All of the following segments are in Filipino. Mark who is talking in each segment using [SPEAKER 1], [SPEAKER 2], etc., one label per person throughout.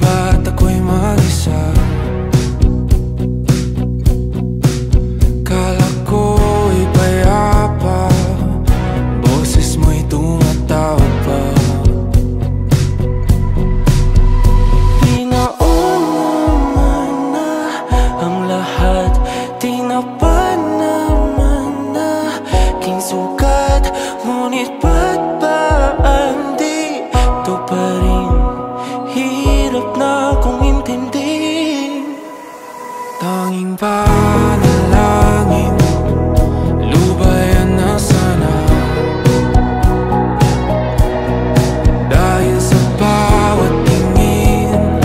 [SPEAKER 1] ba't ako'y mag-isa? Kala ko'y payapa, boses mo'y tumatawag pa. Di naman na ang lahat, di na pa naman na king sukat. Ngunit ba't ba di to pa rin? Hirap na kong intindihin. Tanging panalangin, lubayan na sana. Dahil sa bawat tingin,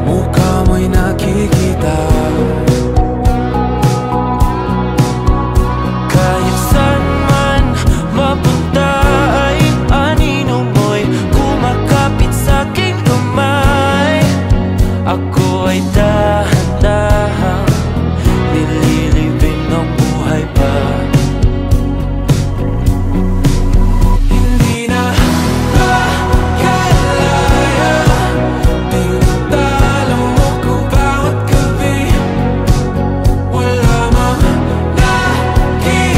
[SPEAKER 1] mukha mo'y nakikita. Kahit saan man mapunta ay anino mo'y kumakapit sa'king kamay. Ako ay dahan-dahang nililibing ng buhay pa. Hindi na makalaya, tinatalo mo ko bawat gabi. Wala mang nakikita,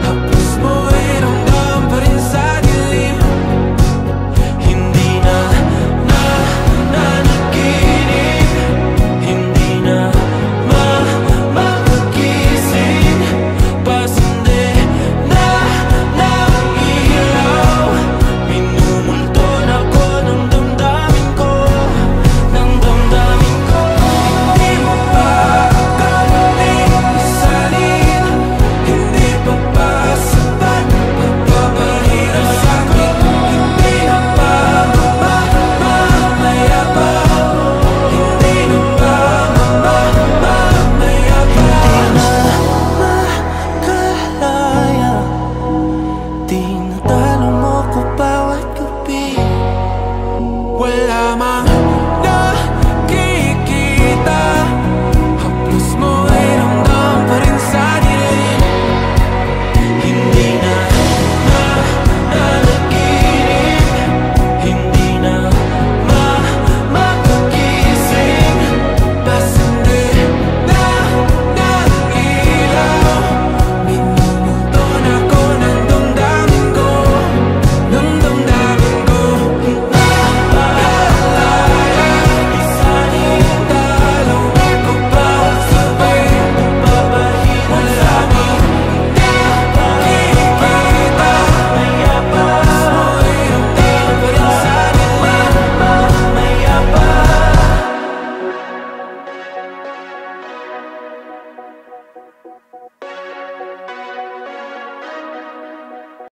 [SPEAKER 1] hapos mo'y ramdam pa rin sa dilim. Hindi na nanaginip, hindi na makagising. Pasindi na ng ilaw, minumulton ako ng damdamin ko, ng damdamin ko. Hindi mo pa akalaing isalin, hindi pa ba sapat magpapahirap sa'kin? Hindi na ba mamamaya pa? Hindi na ba mamamaya pa? Makalaya, tinatalo mo ko bawat gabi. Wala mang